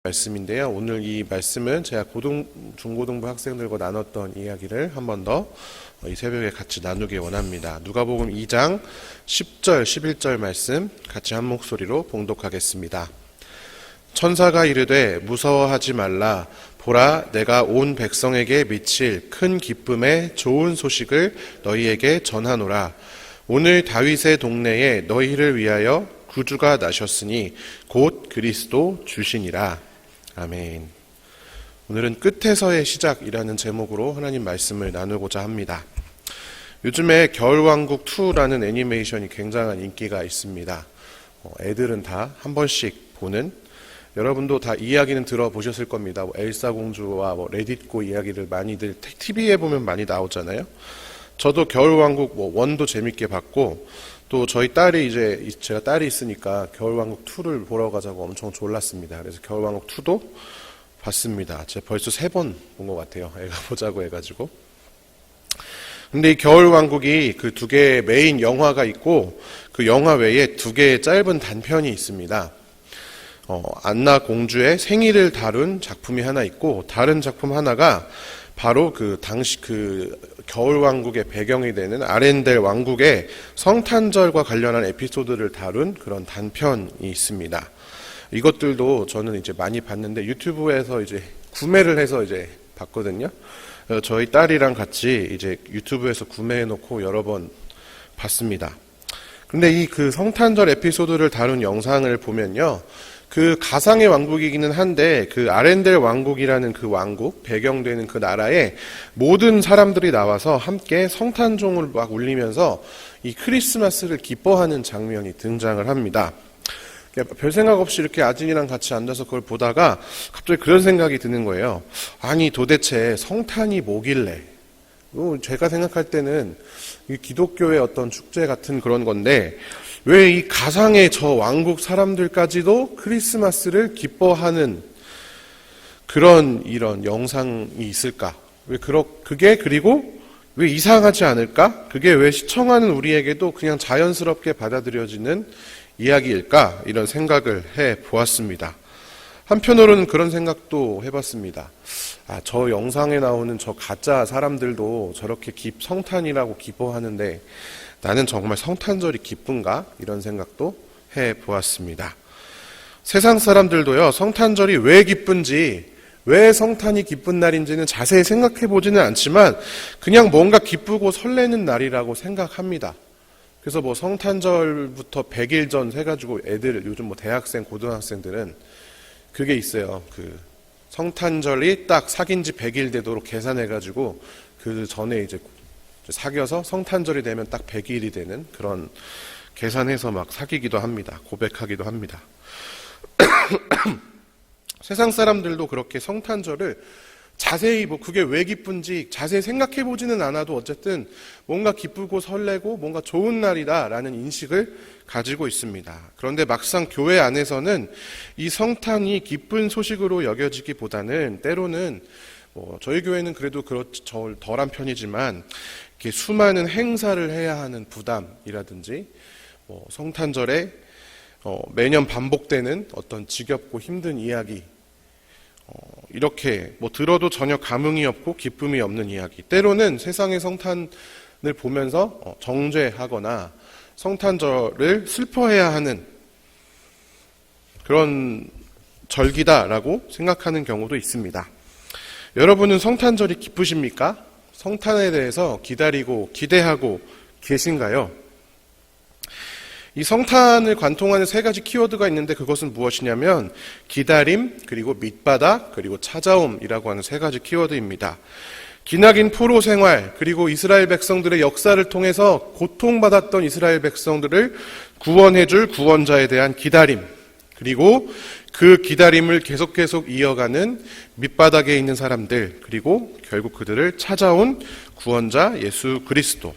말씀인데요. 오늘 이 말씀은 제가 중고등부 학생들과 나눴던 이야기를 한 번 더 이 새벽에 같이 나누기 원합니다. 누가복음 2장 10절, 11절 말씀 같이 한 목소리로 봉독하겠습니다. 천사가 이르되 무서워하지 말라. 보라, 내가 온 백성에게 미칠 큰 기쁨의 좋은 소식을 너희에게 전하노라. 오늘 다윗의 동네에 너희를 위하여 구주가 나셨으니 곧 그리스도 주시니라. 아멘. 오늘은 끝에서의 시작이라는 제목으로 하나님 말씀을 나누고자 합니다. 요즘에 겨울왕국 2라는 애니메이션이 굉장한 인기가 있습니다. 애들은 다 한 번씩 보는, 여러분도 다 이야기는 들어보셨을 겁니다. 엘사 공주와 레딧고 이야기를 많이들 TV에 보면 많이 나오잖아요. 저도 겨울왕국 1도 재밌게 봤고, 또 저희 딸이 제가 딸이 있으니까 겨울왕국 2를 보러 가자고 엄청 졸랐습니다. 그래서 겨울왕국 2도 봤습니다. 제가 벌써 3번 본 것 같아요. 애가 보자고 해가지고. 근데 이 겨울왕국이 그 2개의 메인 영화가 있고, 그 영화 외에 2개의 짧은 단편이 있습니다. 안나 공주의 생일을 다룬 작품이 하나 있고, 다른 작품 하나가 바로 당시 겨울왕국의 배경이 되는 아렌델 왕국의 성탄절과 관련한 에피소드를 다룬 그런 단편이 있습니다. 이것들도 저는 이제 많이 봤는데 유튜브에서 이제 구매를 해서 이제 봤거든요. 저희 딸이랑 같이 이제 유튜브에서 구매해놓고 여러 번 봤습니다. 근데 이 성탄절 에피소드를 다룬 영상을 보면요. 가상의 왕국이기는 한데 아렌델 왕국이라는 그 왕국, 배경되는 그 나라에 모든 사람들이 나와서 함께 성탄종을 막 울리면서 이 크리스마스를 기뻐하는 장면이 등장을 합니다. 별 생각 없이 이렇게 아진이랑 같이 앉아서 그걸 보다가 갑자기 그런 생각이 드는 거예요. 아니 도대체 성탄이 뭐길래? 제가 생각할 때는 기독교의 어떤 축제 같은 그런 건데 왜 이 가상의 저 왕국 사람들까지도 크리스마스를 기뻐하는 이런 영상이 있을까? 그리고 왜 이상하지 않을까? 그게 왜 시청하는 우리에게도 그냥 자연스럽게 받아들여지는 이야기일까? 이런 생각을 해 보았습니다. 한편으로는 그런 생각도 해봤습니다. 저 영상에 나오는 저 가짜 사람들도 저렇게 성탄이라고 기뻐하는데 나는 정말 성탄절이 기쁜가? 이런 생각도 해보았습니다. 세상 사람들도요, 성탄절이 왜 기쁜지, 왜 성탄이 기쁜 날인지는 자세히 생각해보지는 않지만 그냥 뭔가 기쁘고 설레는 날이라고 생각합니다. 그래서 성탄절부터 100일 전 해가지고 요즘 대학생, 고등학생들은 그게 있어요. 성탄절이 딱 사귄 지 100일 되도록 계산해가지고 그 전에 이제 사귀어서 성탄절이 되면 딱 100일이 되는 그런 계산해서 막 사귀기도 합니다. 고백하기도 합니다. 세상 사람들도 그렇게 성탄절을 자세히 그게 왜 기쁜지 자세히 생각해보지는 않아도 어쨌든 뭔가 기쁘고 설레고 뭔가 좋은 날이다라는 인식을 가지고 있습니다. 그런데 막상 교회 안에서는 이 성탄이 기쁜 소식으로 여겨지기보다는 때로는 저희 교회는 그래도 덜한 편이지만 이렇게 수많은 행사를 해야 하는 부담이라든지 성탄절에 매년 반복되는 어떤 지겹고 힘든 이야기, 이렇게 들어도 전혀 감흥이 없고 기쁨이 없는 이야기, 때로는 세상의 성탄을 보면서 정죄하거나 성탄절을 슬퍼해야 하는 그런 절기다라고 생각하는 경우도 있습니다. 여러분은 성탄절이 기쁘십니까? 성탄에 대해서 기다리고 기대하고 계신가요? 이 성탄을 관통하는 3가지 키워드가 있는데 그것은 무엇이냐면 기다림, 그리고 밑바닥, 그리고 찾아옴이라고 하는 3가지 키워드입니다. 기나긴 포로 생활, 그리고 이스라엘 백성들의 역사를 통해서 고통받았던 이스라엘 백성들을 구원해줄 구원자에 대한 기다림, 그리고 그 기다림을 계속 이어가는 밑바닥에 있는 사람들, 그리고 결국 그들을 찾아온 구원자 예수 그리스도.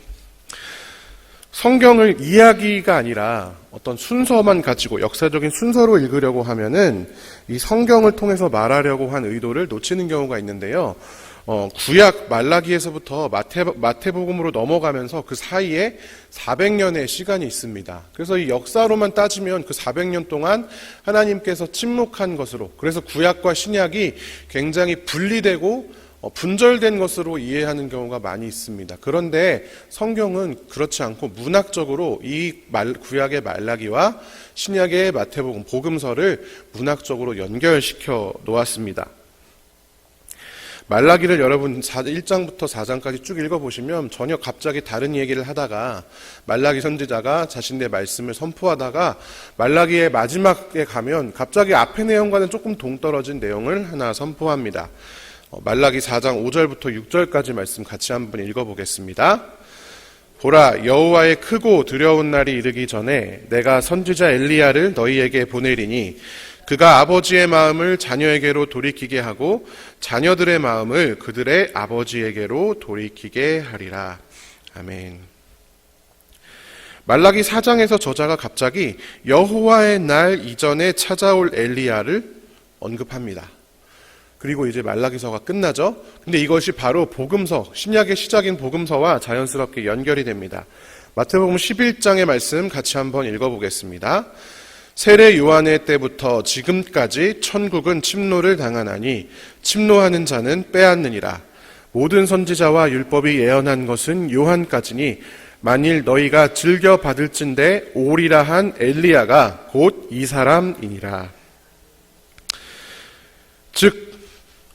성경을 이야기가 아니라 어떤 순서만 가지고 역사적인 순서로 읽으려고 하면은 이 성경을 통해서 말하려고 한 의도를 놓치는 경우가 있는데요. 구약 말라기에서부터 마태복음으로 넘어가면서 그 사이에 400년의 시간이 있습니다. 그래서 이 역사로만 따지면 그 400년 동안 하나님께서 침묵한 것으로, 그래서 구약과 신약이 굉장히 분리되고 분절된 것으로 이해하는 경우가 많이 있습니다. 그런데 성경은 그렇지 않고 문학적으로 이 구약의 말라기와 신약의 마태복음, 복음서를 문학적으로 연결시켜 놓았습니다. 말라기를 여러분 1장부터 4장까지 쭉 읽어보시면 전혀 갑자기 다른 얘기를 하다가 말라기 선지자가 자신의 말씀을 선포하다가 말라기의 마지막에 가면 갑자기 앞의 내용과는 조금 동떨어진 내용을 하나 선포합니다. 말라기 4장 5절부터 6절까지 말씀 같이 한번 읽어보겠습니다. 보라, 여호와의 크고 두려운 날이 이르기 전에 내가 선지자 엘리야를 너희에게 보내리니 그가 아버지의 마음을 자녀에게로 돌이키게 하고 자녀들의 마음을 그들의 아버지에게로 돌이키게 하리라. 아멘. 말라기 4장에서 저자가 갑자기 여호와의 날 이전에 찾아올 엘리야를 언급합니다. 그리고 이제 말라기서가 끝나죠. 근데 이것이 바로 복음서, 신약의 시작인 복음서와 자연스럽게 연결이 됩니다. 마태복음 11장의 말씀 같이 한번 읽어보겠습니다. 세례 요한의 때부터 지금까지 천국은 침노를 당하나니 침노하는 자는 빼앗느니라. 모든 선지자와 율법이 예언한 것은 요한까지니 만일 너희가 즐겨 받을진대 오리라 한 엘리야가 곧 이 사람이니라. 즉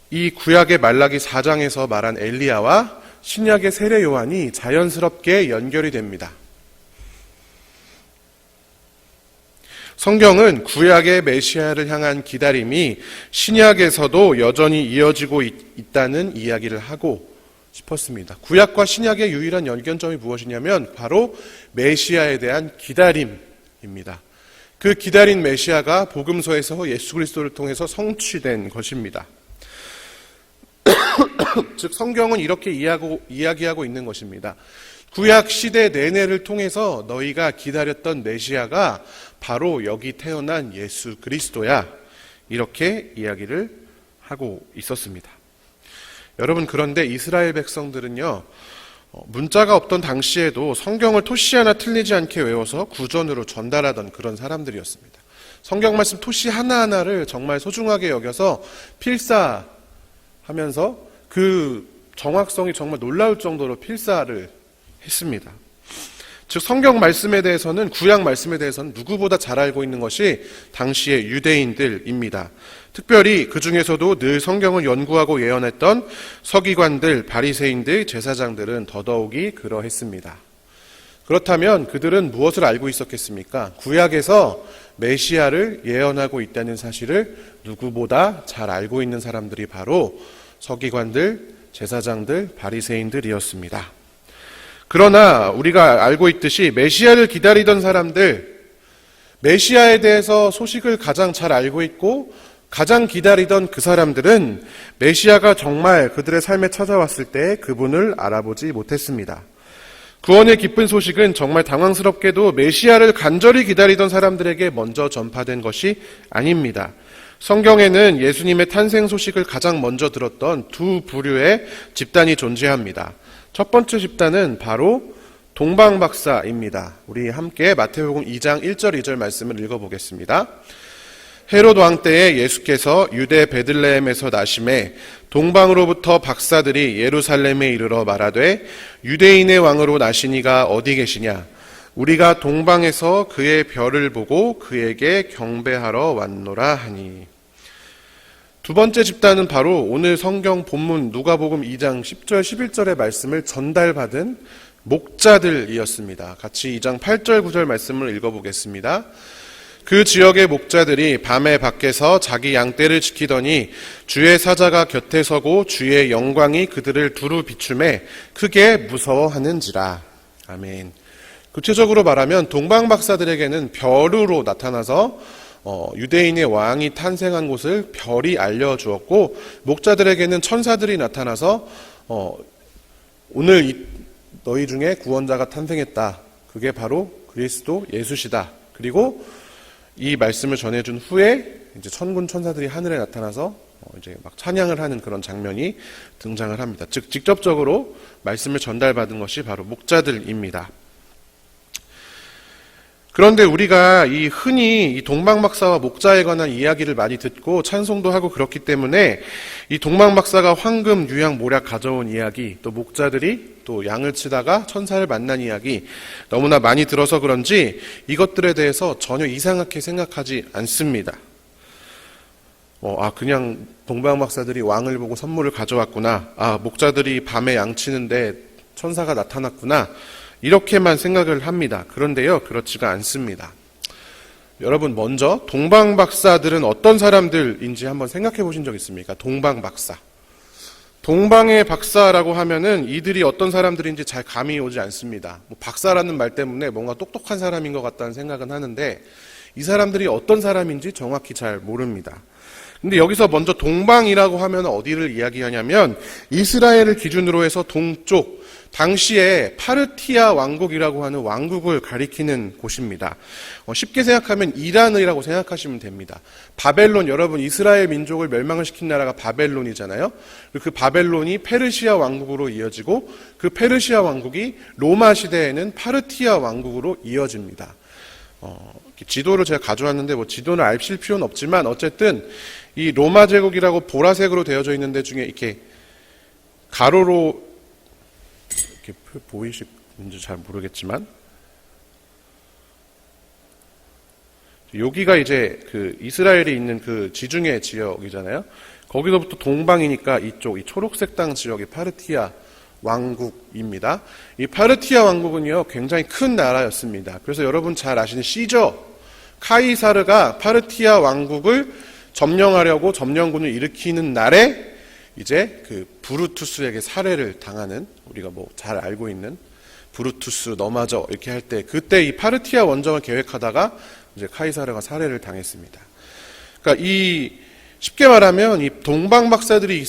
이 구약의 말라기 4장에서 말한 엘리야와 신약의 세례 요한이 자연스럽게 연결이 됩니다. 성경은 구약의 메시아를 향한 기다림이 신약에서도 여전히 이어지고 있다는 이야기를 하고 싶었습니다. 구약과 신약의 유일한 연결점이 무엇이냐면 바로 메시아에 대한 기다림입니다. 그 기다린 메시아가 복음서에서 예수 그리스도를 통해서 성취된 것입니다. 즉 성경은 이렇게 이야기하고 있는 것입니다. 구약 시대 내내를 통해서 너희가 기다렸던 메시아가 바로 여기 태어난 예수 그리스도야. 이렇게 이야기를 하고 있었습니다. 여러분, 그런데 이스라엘 백성들은요, 문자가 없던 당시에도 성경을 토시 하나 틀리지 않게 외워서 구전으로 전달하던 그런 사람들이었습니다. 성경 말씀 토시 하나하나를 정말 소중하게 여겨서 필사하면서 그 정확성이 정말 놀라울 정도로 필사를 했습니다. 즉 성경 말씀에 대해서는, 구약 말씀에 대해서는 누구보다 잘 알고 있는 것이 당시의 유대인들입니다. 특별히 그 중에서도 늘 성경을 연구하고 예언했던 서기관들, 바리새인들, 제사장들은 더더욱이 그러했습니다. 그렇다면 그들은 무엇을 알고 있었겠습니까? 구약에서 메시아를 예언하고 있다는 사실을 누구보다 잘 알고 있는 사람들이 바로 서기관들, 제사장들, 바리새인들이었습니다. 그러나 우리가 알고 있듯이 메시아를 기다리던 사람들, 메시아에 대해서 소식을 가장 잘 알고 있고 가장 기다리던 그 사람들은 메시아가 정말 그들의 삶에 찾아왔을 때 그분을 알아보지 못했습니다. 구원의 기쁜 소식은 정말 당황스럽게도 메시아를 간절히 기다리던 사람들에게 먼저 전파된 것이 아닙니다. 성경에는 예수님의 탄생 소식을 가장 먼저 들었던 두 부류의 집단이 존재합니다. 첫 번째 집단은 바로 동방박사입니다. 우리 함께 마태복음 2장 1절 2절 말씀을 읽어보겠습니다. 헤롯 왕 때에 예수께서 유대 베들레헴에서 나심에 동방으로부터 박사들이 예루살렘에 이르러 말하되 유대인의 왕으로 나시니가 어디 계시냐? 우리가 동방에서 그의 별을 보고 그에게 경배하러 왔노라 하니. 두 번째 집단은 바로 오늘 성경 본문 누가복음 2장 10절 11절의 말씀을 전달받은 목자들이었습니다. 같이 2장 8절 9절 말씀을 읽어보겠습니다. 그 지역의 목자들이 밤에 밖에서 자기 양떼를 지키더니 주의 사자가 곁에 서고 주의 영광이 그들을 두루 비추매 크게 무서워하는지라. 아멘. 구체적으로 말하면 동방박사들에게는 별으로 나타나서 유대인의 왕이 탄생한 곳을 별이 알려주었고, 목자들에게는 천사들이 나타나서 오늘 너희 중에 구원자가 탄생했다. 그게 바로 그리스도 예수시다. 그리고 이 말씀을 전해준 후에 이제 천군 천사들이 하늘에 나타나서 이제 막 찬양을 하는 그런 장면이 등장을 합니다. 즉 직접적으로 말씀을 전달받은 것이 바로 목자들입니다. 그런데 우리가 흔히 이 동방박사와 목자에 관한 이야기를 많이 듣고 찬송도 하고 그렇기 때문에 이 동방박사가 황금, 유향, 모략 가져온 이야기, 또 목자들이 또 양을 치다가 천사를 만난 이야기 너무나 많이 들어서 그런지 이것들에 대해서 전혀 이상하게 생각하지 않습니다. 그냥 동방박사들이 왕을 보고 선물을 가져왔구나. 목자들이 밤에 양 치는데 천사가 나타났구나. 이렇게만 생각을 합니다. 그런데요, 그렇지가 않습니다. 여러분, 먼저 동방박사들은 어떤 사람들인지 한번 생각해 보신 적 있습니까? 동방박사. 동방의 박사라고 하면은 이들이 어떤 사람들인지 잘 감이 오지 않습니다. 박사라는 말 때문에 뭔가 똑똑한 사람인 것 같다는 생각은 하는데 이 사람들이 어떤 사람인지 정확히 잘 모릅니다. 근데 여기서 먼저 동방이라고 하면 어디를 이야기하냐면 이스라엘을 기준으로 해서 동쪽, 당시에 파르티아 왕국이라고 하는 왕국을 가리키는 곳입니다. 쉽게 생각하면 이란이라고 생각하시면 됩니다. 바벨론, 여러분 이스라엘 민족을 멸망을 시킨 나라가 바벨론이잖아요. 그 바벨론이 페르시아 왕국으로 이어지고 그 페르시아 왕국이 로마 시대에는 파르티아 왕국으로 이어집니다. 지도를 제가 가져왔는데 지도를 알실 필요는 없지만 어쨌든 이 로마 제국이라고 보라색으로 되어져 있는 데 중에 이렇게 가로로 이렇게 보이시는지 잘 모르겠지만 여기가 이제 그 이스라엘이 있는 그 지중해 지역이잖아요. 거기서부터 동방이니까 이쪽 이 초록색 땅 지역이 파르티아 왕국입니다. 이 파르티아 왕국은요 굉장히 큰 나라였습니다. 그래서 여러분 잘 아시는 시저 카이사르가 파르티아 왕국을 점령하려고 점령군을 일으키는 날에 이제 그 브루투스에게 살해를 당하는, 우리가 잘 알고 있는 브루투스 너마저 이렇게 할 때 그때 이 파르티아 원정을 계획하다가 이제 카이사르가 살해를 당했습니다. 그러니까 쉽게 말하면 이 동방 박사들이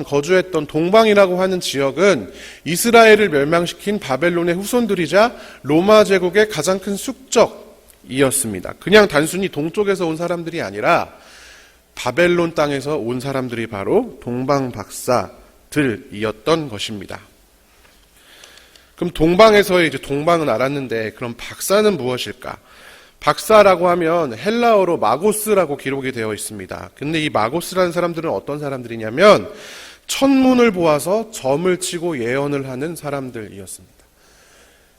거주했던 동방이라고 하는 지역은 이스라엘을 멸망시킨 바벨론의 후손들이자 로마 제국의 가장 큰 숙적이었습니다. 그냥 단순히 동쪽에서 온 사람들이 아니라 바벨론 땅에서 온 사람들이 바로 동방 박사들이었던 것입니다. 그럼 동방에서의 이제 동방은 알았는데 그럼 박사는 무엇일까? 박사라고 하면 헬라어로 마고스라고 기록이 되어 있습니다. 근데 이 마고스라는 사람들은 어떤 사람들이냐면 천문을 보아서 점을 치고 예언을 하는 사람들이었습니다.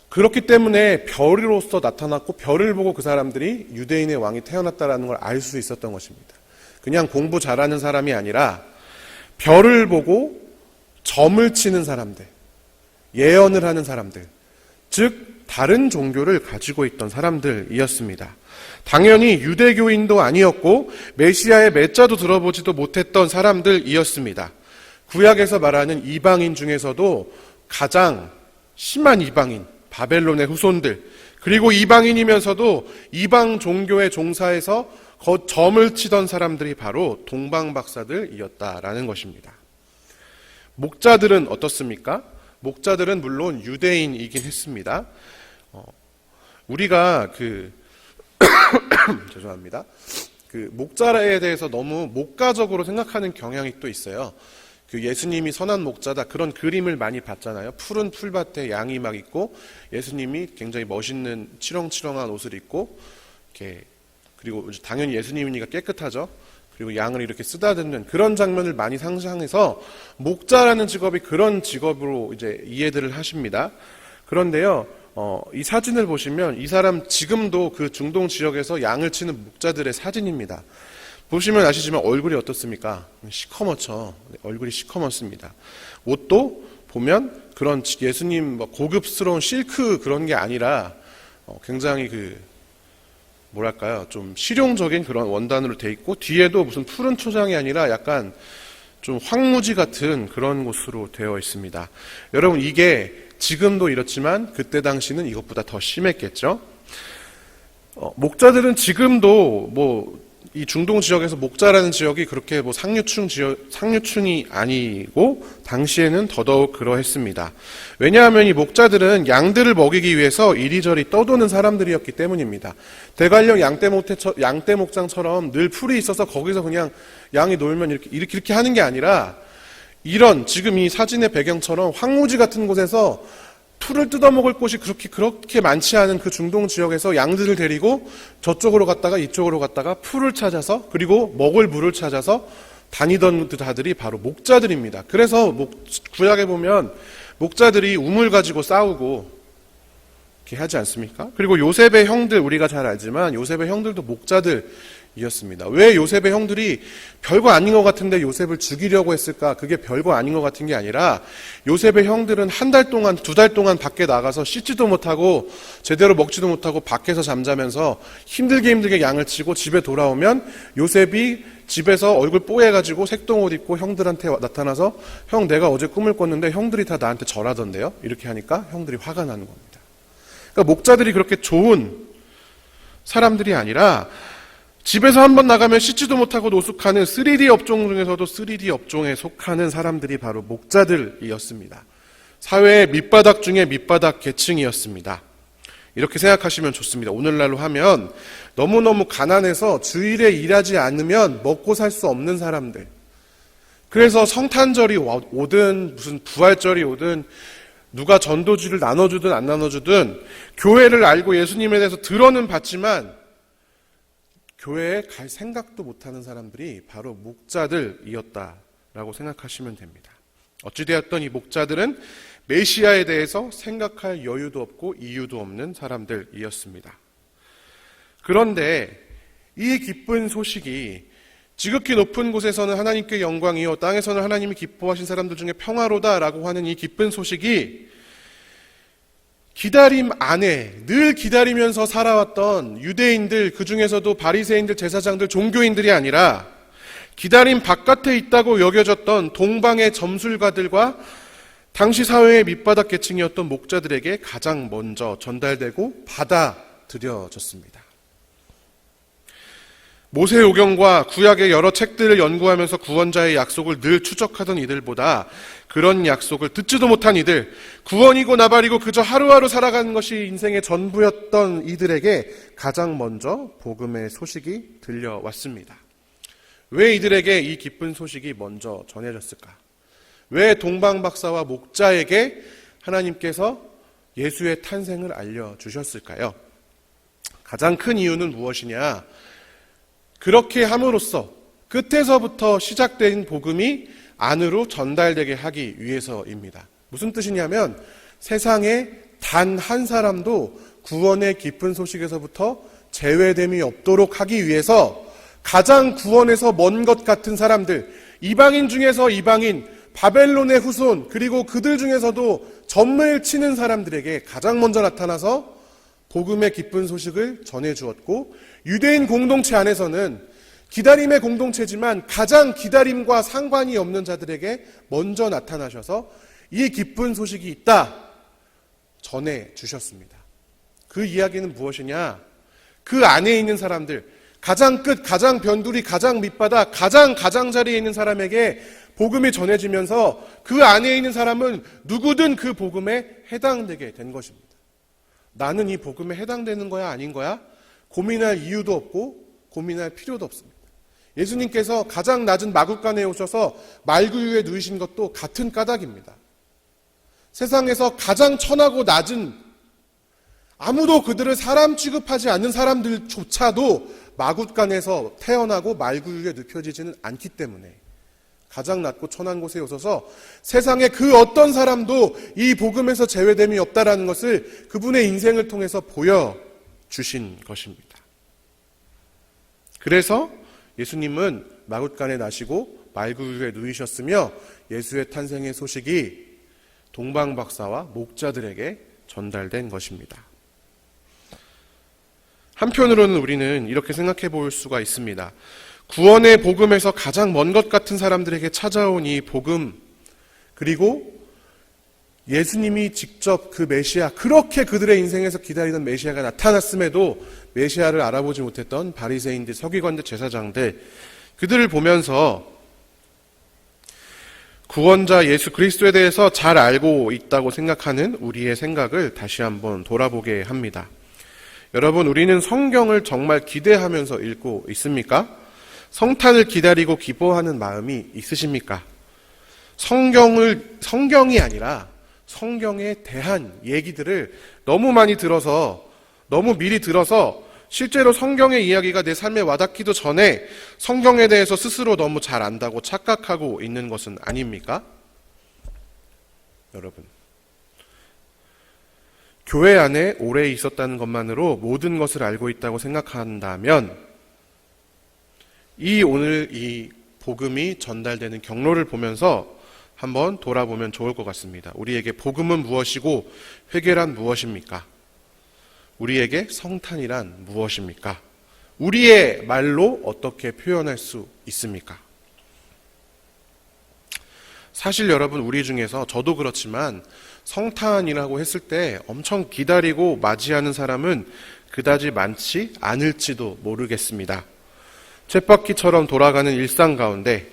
그렇기 때문에 별으로서 나타났고 별을 보고 그 사람들이 유대인의 왕이 태어났다는 걸 알 수 있었던 것입니다. 그냥 공부 잘하는 사람이 아니라 별을 보고 점을 치는 사람들, 예언을 하는 사람들, 즉 다른 종교를 가지고 있던 사람들이었습니다. 당연히 유대교인도 아니었고 메시아의 매자도 들어보지도 못했던 사람들이었습니다. 구약에서 말하는 이방인 중에서도 가장 심한 이방인, 바벨론의 후손들, 그리고 이방인이면서도 이방 종교에 종사해서 점을 치던 사람들이 바로 동방 박사들이었다라는 것입니다. 목자들은 어떻습니까? 목자들은 물론 유대인이긴 했습니다. 우리가 죄송합니다. 목자에 대해서 너무 목가적으로 생각하는 경향이 또 있어요. 예수님이 선한 목자다 그런 그림을 많이 봤잖아요. 푸른 풀밭에 양이 막 있고 예수님이 굉장히 멋있는 치렁치렁한 옷을 입고 이렇게, 그리고 당연히 예수님이니까 깨끗하죠. 그리고 양을 이렇게 쓰다듬는 그런 장면을 많이 상상해서 목자라는 직업이 그런 직업으로 이제 이해들을 하십니다. 그런데요, 이 사진을 보시면 이 사람 지금도 그 중동 지역에서 양을 치는 목자들의 사진입니다. 보시면 아시지만 얼굴이 어떻습니까? 시커멓죠. 얼굴이 시커멓습니다. 옷도 보면 그런 예수님 고급스러운 실크 그런 게 아니라 굉장히 좀 실용적인 그런 원단으로 돼 있고 뒤에도 무슨 푸른 초장이 아니라 약간 좀 황무지 같은 그런 곳으로 되어 있습니다. 여러분 이게 지금도 이렇지만 그때 당시는 이것보다 더 심했겠죠. 목자들은 지금도 이 중동 지역에서 목자라는 지역이 그렇게 뭐 상류층이 아니고 당시에는 더더욱 그러했습니다. 왜냐하면 이 목자들은 양들을 먹이기 위해서 이리저리 떠도는 사람들이었기 때문입니다. 대관령 양떼 목장처럼 늘 풀이 있어서 거기서 그냥 양이 놀면 이렇게 하는 게 아니라, 이런 지금 이 사진의 배경처럼 황무지 같은 곳에서 풀을 뜯어먹을 곳이 그렇게 많지 않은 그 중동 지역에서 양들을 데리고 저쪽으로 갔다가 이쪽으로 갔다가 풀을 찾아서, 그리고 먹을 물을 찾아서 다니던 자들이 바로 목자들입니다. 그래서 구약에 보면 목자들이 우물 가지고 싸우고 이렇게 하지 않습니까? 그리고 요셉의 형들, 우리가 잘 알지만 요셉의 형들도 목자들이었습니다. 왜 요셉의 형들이 별거 아닌 것 같은데 요셉을 죽이려고 했을까? 그게 별거 아닌 것 같은 게 아니라, 요셉의 형들은 한 달 동안, 2달 동안 밖에 나가서 씻지도 못하고 제대로 먹지도 못하고 밖에서 잠자면서 힘들게 양을 치고 집에 돌아오면 요셉이 집에서 얼굴 뽀얘가지고 색동옷 입고 형들한테 나타나서, 형 내가 어제 꿈을 꿨는데 형들이 다 나한테 절하던데요? 이렇게 하니까 형들이 화가 나는 겁니다. 그러니까 목자들이 그렇게 좋은 사람들이 아니라, 집에서 한번 나가면 씻지도 못하고 노숙하는 3D 업종 중에서도 3D 업종에 속하는 사람들이 바로 목자들이었습니다. 사회의 밑바닥 중에 밑바닥 계층이었습니다. 이렇게 생각하시면 좋습니다. 오늘날로 하면 너무너무 가난해서 주일에 일하지 않으면 먹고 살 수 없는 사람들. 그래서 성탄절이 오든 무슨 부활절이 오든 누가 전도지를 나눠주든 안 나눠주든 교회를 알고 예수님에 대해서 들어는 봤지만 교회에 갈 생각도 못하는 사람들이 바로 목자들이었다라고 생각하시면 됩니다. 어찌되었던 이 목자들은 메시아에 대해서 생각할 여유도 없고 이유도 없는 사람들이었습니다. 그런데 이 기쁜 소식이, 지극히 높은 곳에서는 하나님께 영광이요 땅에서는 하나님이 기뻐하신 사람들 중에 평화로다라고 하는 이 기쁜 소식이 기다림 안에 늘 기다리면서 살아왔던 유대인들, 그 중에서도 바리새인들, 제사장들, 종교인들이 아니라 기다림 바깥에 있다고 여겨졌던 동방의 점술가들과 당시 사회의 밑바닥 계층이었던 목자들에게 가장 먼저 전달되고 받아들여졌습니다. 모세오경과 구약의 여러 책들을 연구하면서 구원자의 약속을 늘 추적하던 이들보다 그런 약속을 듣지도 못한 이들, 구원이고 나발이고 그저 하루하루 살아가는 것이 인생의 전부였던 이들에게 가장 먼저 복음의 소식이 들려왔습니다. 왜 이들에게 이 기쁜 소식이 먼저 전해졌을까? 왜 동방박사와 목자에게 하나님께서 예수의 탄생을 알려주셨을까요? 가장 큰 이유는 무엇이냐? 그렇게 함으로써 끝에서부터 시작된 복음이 안으로 전달되게 하기 위해서입니다. 무슨 뜻이냐면 세상에 단 한 사람도 구원의 기쁜 소식에서부터 제외됨이 없도록 하기 위해서 가장 구원에서 먼 것 같은 사람들, 이방인 중에서 이방인, 바벨론의 후손, 그리고 그들 중에서도 전매를 치는 사람들에게 가장 먼저 나타나서 복음의 기쁜 소식을 전해주었고, 유대인 공동체 안에서는 기다림의 공동체지만 가장 기다림과 상관이 없는 자들에게 먼저 나타나셔서 이 기쁜 소식이 있다 전해주셨습니다. 그 이야기는 무엇이냐? 그 안에 있는 사람들, 가장 끝, 가장 변두리, 가장 밑바닥, 가장 가장자리에 있는 사람에게 복음이 전해지면서 그 안에 있는 사람은 누구든 그 복음에 해당되게 된 것입니다. 나는 이 복음에 해당되는 거야 아닌 거야? 고민할 이유도 없고 고민할 필요도 없습니다. 예수님께서 가장 낮은 마구간에 오셔서 말구유에 누이신 것도 같은 까닭입니다. 세상에서 가장 천하고 낮은, 아무도 그들을 사람 취급하지 않는 사람들조차도 마구간에서 태어나고 말구유에 눕혀지지는 않기 때문에 가장 낮고 천한 곳에 오셔서 세상의 그 어떤 사람도 이 복음에서 제외됨이 없다라는 것을 그분의 인생을 통해서 보여주신 것입니다. 그래서 예수님은 마굿간에 나시고 말구유에 누이셨으며 예수의 탄생의 소식이 동방박사와 목자들에게 전달된 것입니다. 한편으로는 우리는 이렇게 생각해 볼 수가 있습니다. 구원의 복음에서 가장 먼 것 같은 사람들에게 찾아온 이 복음, 그리고 예수님이 직접 그 메시아, 그렇게 그들의 인생에서 기다리던 메시아가 나타났음에도 메시아를 알아보지 못했던 바리새인들, 서기관들, 제사장들, 그들을 보면서 구원자 예수 그리스도에 대해서 잘 알고 있다고 생각하는 우리의 생각을 다시 한번 돌아보게 합니다. 여러분, 우리는 성경을 정말 기대하면서 읽고 있습니까? 성탄을 기다리고 기뻐하는 마음이 있으십니까? 성경이 아니라 성경에 대한 얘기들을 너무 많이 들어서, 너무 미리 들어서 실제로 성경의 이야기가 내 삶에 와닿기도 전에 성경에 대해서 스스로 너무 잘 안다고 착각하고 있는 것은 아닙니까? 여러분, 교회 안에 오래 있었다는 것만으로 모든 것을 알고 있다고 생각한다면 오늘 이 복음이 전달되는 경로를 보면서 한번 돌아보면 좋을 것 같습니다. 우리에게 복음은 무엇이고 회개란 무엇입니까? 우리에게 성탄이란 무엇입니까? 우리의 말로 어떻게 표현할 수 있습니까? 사실 여러분, 우리 중에서 저도 그렇지만 성탄이라고 했을 때 엄청 기다리고 맞이하는 사람은 그다지 많지 않을지도 모르겠습니다. 쳇바퀴처럼 돌아가는 일상 가운데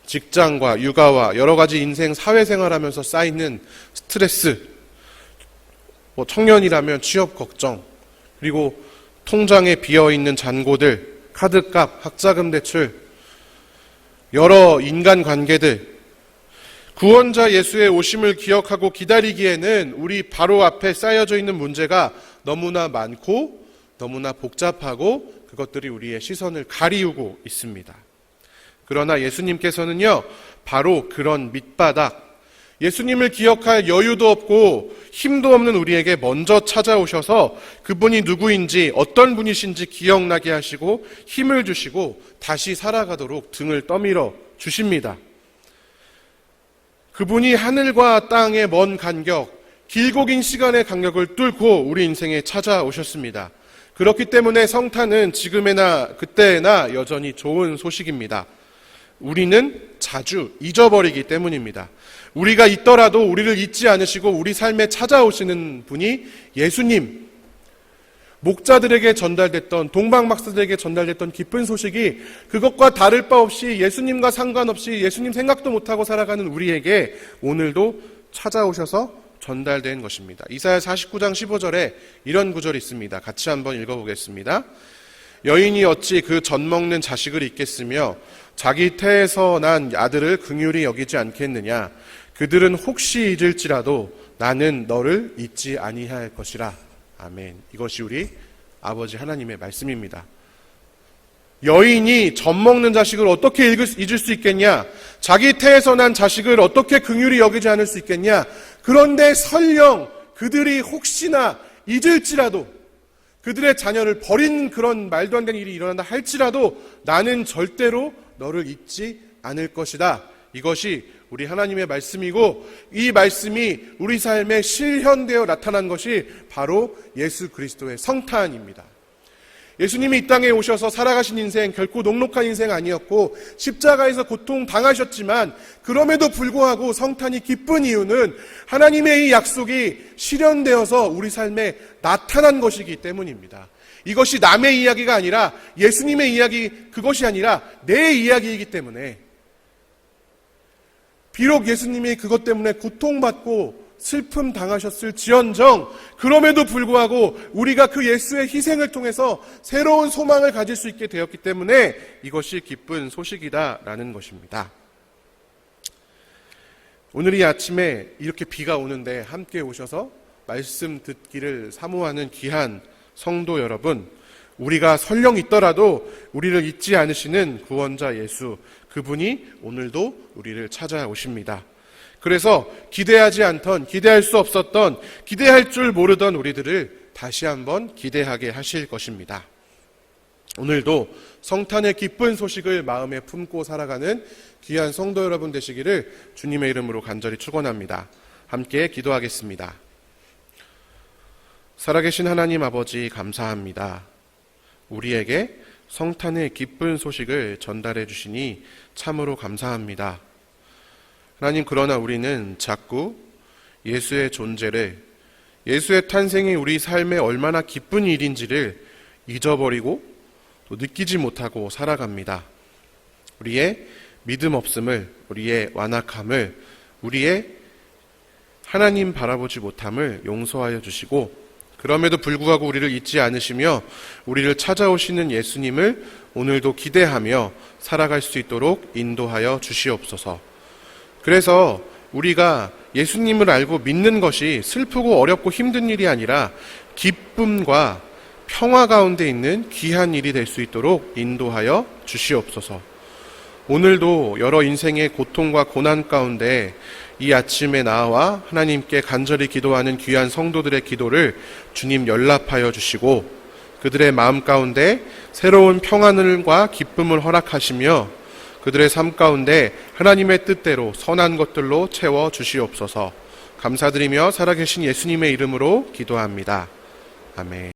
직장과 육아와 여러 가지 인생, 사회생활하면서 쌓이는 스트레스, 청년이라면 취업 걱정, 그리고 통장에 비어있는 잔고들, 카드값, 학자금 대출, 여러 인간관계들, 구원자 예수의 오심을 기억하고 기다리기에는 우리 바로 앞에 쌓여져 있는 문제가 너무나 많고 너무나 복잡하고 그것들이 우리의 시선을 가리우고 있습니다. 그러나 예수님께서는요, 바로 그런 밑바닥, 예수님을 기억할 여유도 없고 힘도 없는 우리에게 먼저 찾아오셔서 그분이 누구인지 어떤 분이신지 기억나게 하시고 힘을 주시고 다시 살아가도록 등을 떠밀어 주십니다. 그분이 하늘과 땅의 먼 간격, 길고 긴 시간의 간격을 뚫고 우리 인생에 찾아오셨습니다. 그렇기 때문에 성탄은 지금에나 그때나 여전히 좋은 소식입니다. 우리는 자주 잊어버리기 때문입니다. 우리가 있더라도 우리를 잊지 않으시고 우리 삶에 찾아오시는 분이 예수님, 목자들에게 전달됐던, 동방박사들에게 전달됐던 기쁜 소식이 그것과 다를 바 없이 예수님과 상관없이 예수님 생각도 못하고 살아가는 우리에게 오늘도 찾아오셔서 전달된 것입니다. 이사야 49장 15절에 이런 구절이 있습니다. 같이 한번 읽어보겠습니다. 여인이 어찌 그 젖 먹는 자식을 잊겠으며 자기 태에서 난 아들을 긍휼히 여기지 않겠느냐. 그들은 혹시 잊을지라도 나는 너를 잊지 아니할 것이라. 아멘. 이것이 우리 아버지 하나님의 말씀입니다. 여인이 젖 먹는 자식을 어떻게 잊을 수 있겠냐? 자기 태에서 난 자식을 어떻게 긍휼히 여기지 않을 수 있겠냐? 그런데 설령 그들이 혹시나 잊을지라도, 그들의 자녀를 버린 그런 말도 안 되는 일이 일어난다 할지라도 나는 절대로 너를 잊지 않을 것이다. 이것이 우리 하나님의 말씀이고, 이 말씀이 우리 삶에 실현되어 나타난 것이 바로 예수 그리스도의 성탄입니다. 예수님이 이 땅에 오셔서 살아가신 인생 결코 녹록한 인생 아니었고 십자가에서 고통 당하셨지만 그럼에도 불구하고 성탄이 기쁜 이유는 하나님의 이 약속이 실현되어서 우리 삶에 나타난 것이기 때문입니다. 이것이 남의 이야기가 아니라 예수님의 이야기, 그것이 아니라 내 이야기이기 때문에 비록 예수님이 그것 때문에 고통받고 슬픔 당하셨을지언정 그럼에도 불구하고 우리가 그 예수의 희생을 통해서 새로운 소망을 가질 수 있게 되었기 때문에 이것이 기쁜 소식이다라는 것입니다. 오늘 이 아침에 이렇게 비가 오는데 함께 오셔서 말씀 듣기를 사모하는 귀한 성도 여러분, 우리가 설령 있더라도 우리를 잊지 않으시는 구원자 예수, 그분이 오늘도 우리를 찾아오십니다. 그래서 기대하지 않던, 기대할 수 없었던, 기대할 줄 모르던 우리들을 다시 한번 기대하게 하실 것입니다. 오늘도 성탄의 기쁜 소식을 마음에 품고 살아가는 귀한 성도 여러분 되시기를 주님의 이름으로 간절히 축원합니다. 함께 기도하겠습니다. 살아계신 하나님 아버지, 감사합니다. 우리에게 성탄의 기쁜 소식을 전달해 주시니 참으로 감사합니다. 하나님, 그러나 우리는 자꾸 예수의 존재를, 예수의 탄생이 우리 삶에 얼마나 기쁜 일인지를 잊어버리고 또 느끼지 못하고 살아갑니다. 우리의 믿음 없음을, 우리의 완악함을, 우리의 하나님 바라보지 못함을 용서하여 주시고, 그럼에도 불구하고 우리를 잊지 않으시며 우리를 찾아오시는 예수님을 오늘도 기대하며 살아갈 수 있도록 인도하여 주시옵소서. 그래서 우리가 예수님을 알고 믿는 것이 슬프고 어렵고 힘든 일이 아니라 기쁨과 평화 가운데 있는 귀한 일이 될 수 있도록 인도하여 주시옵소서. 오늘도 여러 인생의 고통과 고난 가운데 이 아침에 나와 하나님께 간절히 기도하는 귀한 성도들의 기도를 주님 연락하여 주시고 그들의 마음 가운데 새로운 평안과 기쁨을 허락하시며 그들의 삶 가운데 하나님의 뜻대로 선한 것들로 채워 주시옵소서. 감사드리며 살아계신 예수님의 이름으로 기도합니다. 아멘.